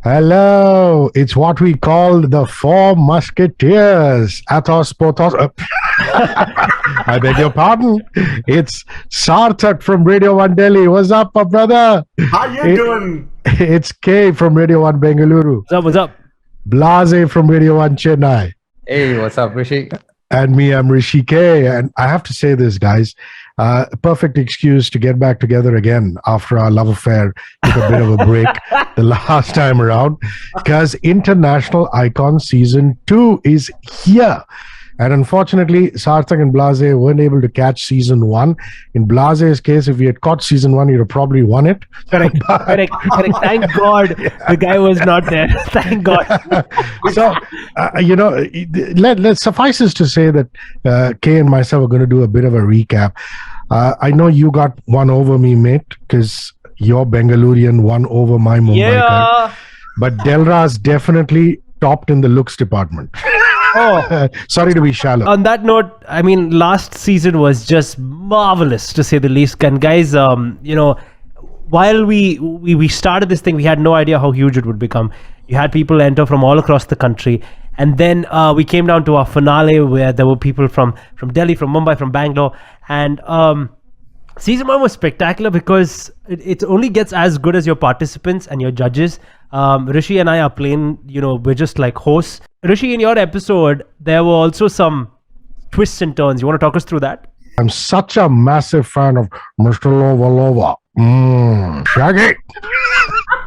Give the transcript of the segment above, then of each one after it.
Hello, it's what we call the Four Musketeers. Athos, Porthos. I beg your pardon. It's Sarthak from Radio One Delhi. What's up, my brother? How you doing? It's K from Radio One Bengaluru. What's up? Blase from Radio One Chennai. Hey, what's up, Rishi? And me, I'm Rishi K. And I have to say this, guys. Perfect excuse to get back together again after our love affair took a bit of a break the last time around, because International Icon Season 2 is here. And unfortunately, Sarthak and Blase weren't able to catch Season 1. In Blase's case, if we had caught Season 1, he'd have probably won it. Correct. Thank God the guy was not there. Thank God. So, let's suffice us to say that Kay and myself are going to do a bit of a recap. I know you got one over me, mate, because your Bengalurian won over my Mumbai. Yeah. But Delra's definitely topped in the looks department. Oh, sorry to be shallow. On that note, I mean, last season was just marvelous, to say the least. And guys, while we started this thing, we had no idea how huge it would become. You had people enter from all across the country. And then we came down to our finale where there were people from Delhi, from Mumbai, from Bangalore. And season 1 was spectacular because it only gets as good as your participants and your judges. Rishi and I are plain, we're just like hosts. Rishi, in your episode, there were also some twists and turns. You want to talk us through that? I'm such a massive fan of Mr. Lova. Shaggy.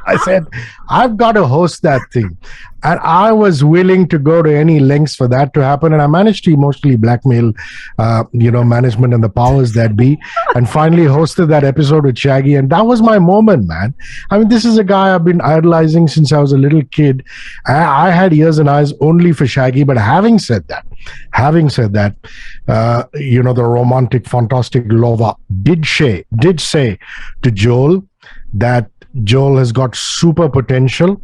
I said, I've got to host that thing. And I was willing to go to any lengths for that to happen. And I managed to emotionally blackmail, management and the powers that be. And finally hosted that episode with Shaggy. And that was my moment, man. I mean, this is a guy I've been idolizing since I was a little kid. I had ears and eyes only for Shaggy. But having said that, the romantic, fantastic Lova did say to Joel that Joel has got super potential.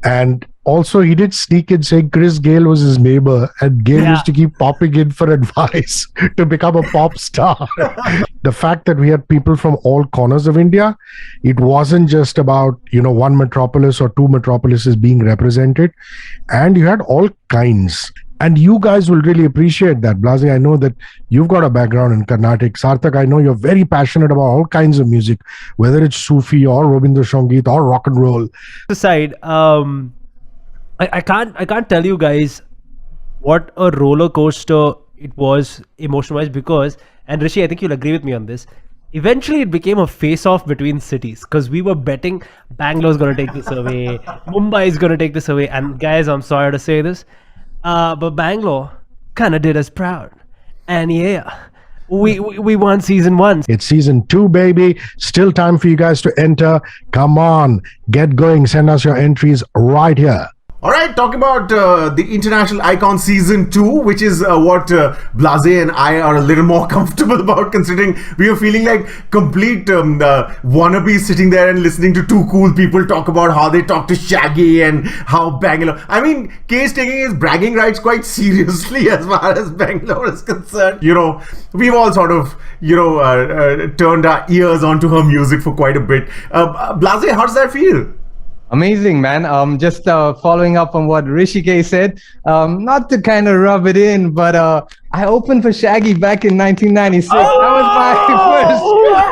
And also he did sneak in saying Chris Gale was his neighbor and Gale used to keep popping in for advice to become a pop star. The fact that we had people from all corners of India, it wasn't just about, one metropolis or two metropolises being represented, and you had all kinds. And you guys will really appreciate that. Blase, I know that you've got a background in Carnatic. Sarthak, I know you're very passionate about all kinds of music, whether it's Sufi or Rabindra Sangeet or rock and roll. Aside, I can't tell you guys what a roller coaster it was emotion-wise because, and Rishi, I think you'll agree with me on this, eventually it became a face-off between cities because we were betting Bangalore's going to take this away, Mumbai is going to take this away, and guys, I'm sorry to say this, but Bangalore kind of did us proud. And we won season 1. It's season 2, baby. Still time for you guys to enter. Come on, get going. Send us your entries right here. All right, talking about the International Icon Season 2, which is what Blase and I are a little more comfortable about, considering we are feeling like complete wannabes sitting there and listening to two cool people talk about how they talk to Shaggy and how Bangalore... I mean, K is taking his bragging rights quite seriously as far as Bangalore is concerned. We've all sort of, turned our ears onto her music for quite a bit. Blase, how does that feel? Amazing, man. Just following up on what Rishikesh said, not to kind of rub it in, but I opened for Shaggy back in 1996. That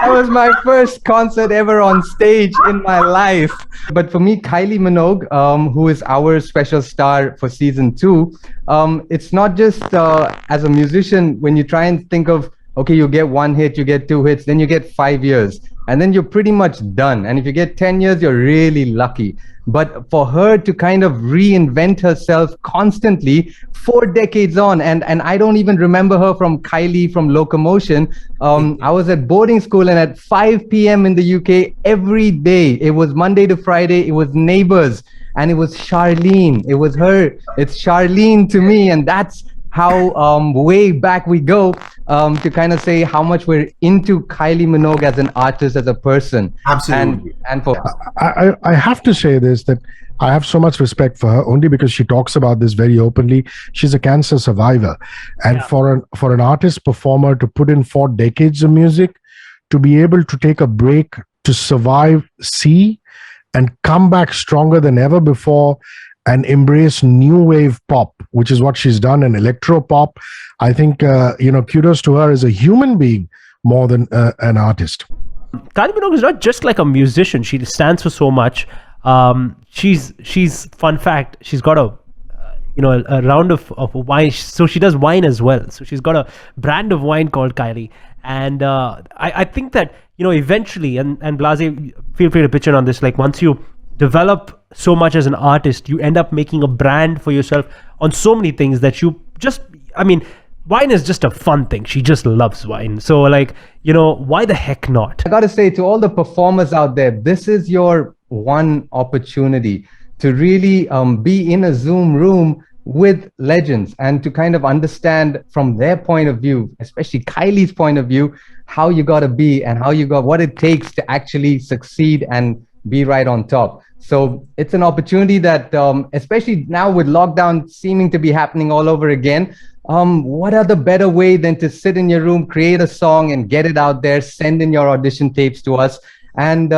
was my first concert ever on stage in my life. But for me, Kylie Minogue, who is our special star for season 2, it's not just as a musician, when you try and think of, okay, you get 1 hit, you get 2 hits, then you get 5 years. And then you're pretty much done. And if you get 10 years, you're really lucky. But for her to kind of reinvent herself constantly 4 decades on, and I don't even remember her from Kylie from Locomotion. I was at boarding school, and at 5 p.m. in the UK every day, it was Monday to Friday, it was Neighbours, and it was Charlene. It was her. It's Charlene to me, and that's how way back we go to kind of say how much we're into Kylie Minogue as an artist, as a person. Absolutely. And for I have to say this, that I have so much respect for her only because she talks about this very openly. She's a cancer survivor. And for an artist performer to put in 4 decades of music, to be able to take a break to survive, and come back stronger than ever before and embrace new wave pop, which is what she's done, and electro pop. I think, kudos to her as a human being more than an artist. Kylie Minogue is not just like a musician. She stands for so much. She's fun fact. She's got a round of wine. So she does wine as well. So she's got a brand of wine called Kylie. And I think that, eventually, and Blase, feel free to pitch in on this. Like once you develop so much as an artist, you end up making a brand for yourself on so many things that you just, wine is just a fun thing. She just loves wine. So why the heck not? I got to say to all the performers out there, this is your one opportunity to really be in a Zoom room with legends and to kind of understand from their point of view, especially Kylie's point of view, how you got to be and what it takes to actually succeed and be right on top. So it's an opportunity that, especially now with lockdown seeming to be happening all over again, what other better way than to sit in your room, create a song and get it out there, send in your audition tapes to us, and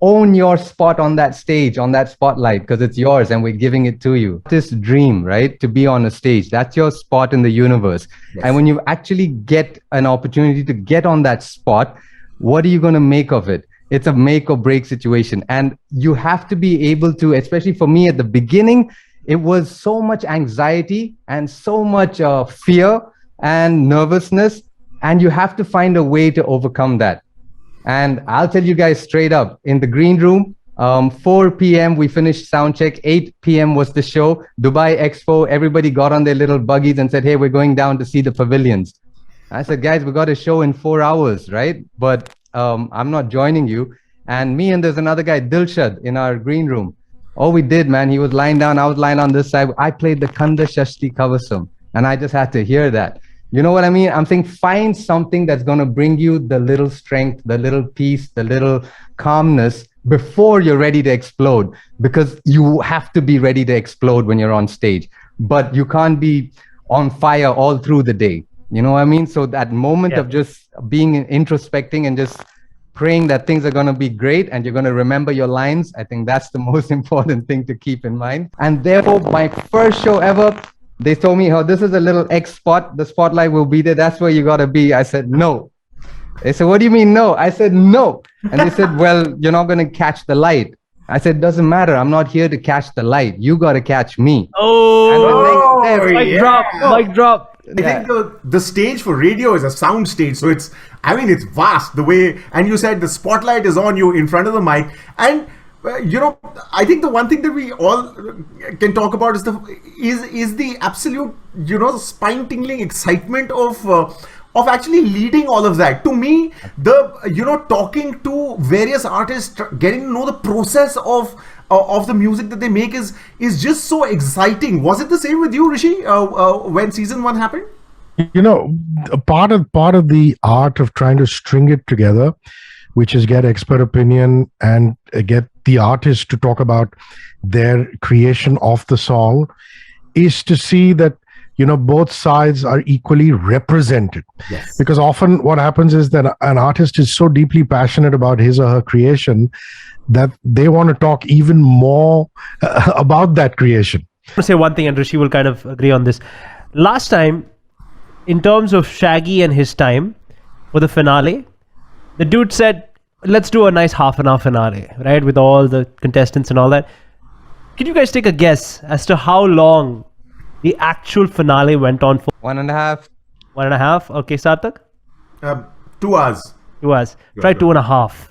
own your spot on that stage, on that spotlight, because it's yours and we're giving it to you. This dream, right, to be on a stage, that's your spot in the universe. Yes. And when you actually get an opportunity to get on that spot, what are you going to make of it? It's a make or break situation. And you have to be able to, especially for me at the beginning, it was so much anxiety and so much fear and nervousness. And you have to find a way to overcome that. And I'll tell you guys straight up, in the green room, 4 p.m. we finished sound check, 8 p.m. was the show, Dubai Expo, everybody got on their little buggies and said, hey, we're going down to see the pavilions. I said, guys, we got a show in 4 hours, right? But I'm not joining you. And me and there's another guy, Dilshad, in our green room. All we did, man, he was lying down, I was lying on this side. I played the Kanda Shashti Kavasam, and I just had to hear that. You know what I mean? I'm saying find something that's going to bring you the little strength, the little peace, the little calmness before you're ready to explode, because you have to be ready to explode when you're on stage, but you can't be on fire all through the day. You know what I mean? So that moment of just being introspecting and just praying that things are going to be great and you're going to remember your lines, I think that's the most important thing to keep in mind. And therefore, my first show ever, they told me, oh, this is a little X spot. The spotlight will be there. That's where you got to be. I said, no. They said, what do you mean, no? I said, no. And they said, well, you're not going to catch the light. I said, doesn't matter. I'm not here to catch the light. You got to catch me. Oh, and the next step, mic drop. I think the stage for radio is a sound stage. So it's vast the way, and you said the spotlight is on you in front of the mic. And I think the one thing that we all can talk about is the absolute, spine-tingling excitement of actually leading all of that. To me, talking to various artists, getting to know the process of the music that they make is just so exciting. Was it the same with you, Rishi, when season 1 happened? Part of the art of trying to string it together, which is get expert opinion and get the artist to talk about their creation of the song, is to see that both sides are equally represented. Yes. Because often what happens is that an artist is so deeply passionate about his or her creation that they want to talk even more about that creation. I want to say one thing, and Rishi will kind of agree on this. Last time, in terms of Shaggy and his time for the finale, the dude said, let's do a nice half an hour finale, right? With all the contestants and all that. Can you guys take a guess as to how long the actual finale went on for? 1.5. 1.5? Okay, Sarthak? 2 hours. 2 hours. Try 2.5.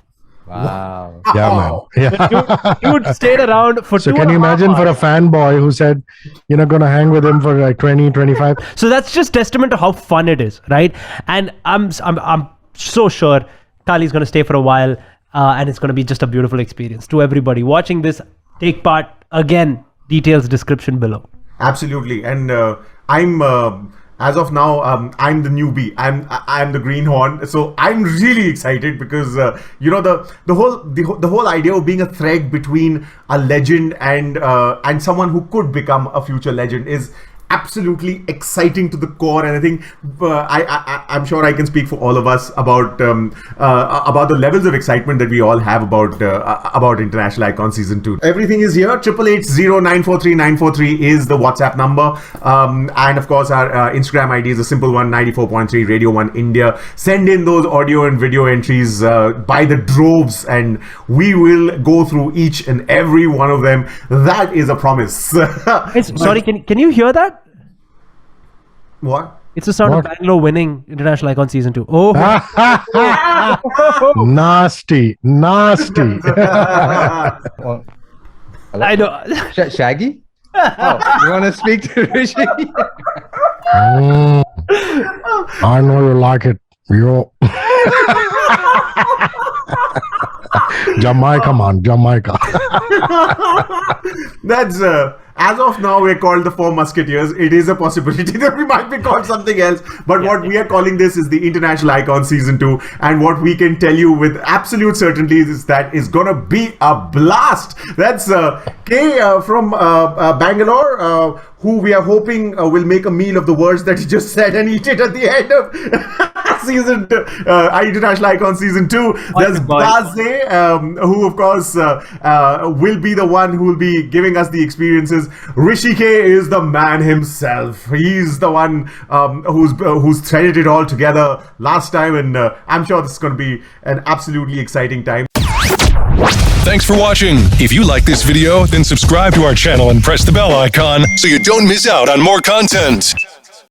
Wow. Yeah, man. Yeah. Dude stayed around for 2.5 So can you imagine hours. for a fanboy who said, going to hang with him for like 20, 25? So that's just testament to how fun it is, right? And I'm so sure Kali's going to stay for a while, and it's going to be just a beautiful experience. To everybody watching this, take part. Again, details description below. Absolutely. And I'm as of now, I'm the newbie. I'm the greenhorn. So I'm really excited because the whole idea of being a thread between a legend and someone who could become a future legend is absolutely exciting to the core, and I think I'm sure I can speak for all of us about the levels of excitement that we all have about International Icon Season 2. Everything is here. 888-0943-943 is the WhatsApp number, and of course our Instagram ID is a simple one, 94.3 Radio 1 India. Send in those audio and video entries by the droves, and we will go through each and every one of them. That is a promise. Sorry, can you hear that? What? It's the sound of Bangalore winning International Icon Season 2. Oh, Nasty. I know. Shaggy? Oh, you want to speak to Rishi? I know you like it. You. Jamaica, man. Jamaica. That's as of now we're called the Four Musketeers. It is a possibility that we might be called something else, but what we are calling this is the International Icon Season 2, and what we can tell you with absolute certainty is that it's gonna be a blast. That's K from Bangalore, who we are hoping will make a meal of the words that he just said and eat it at the end of International Icon Season 2. There's Blase, who of course will be the one who will be giving us the experiences. Rishi K is the man himself. He's the one who's threaded it all together last time, and I'm sure this is going to be an absolutely exciting time. Thanks for watching. If you like this video, then subscribe to our channel and press the bell icon so you don't miss out on more content.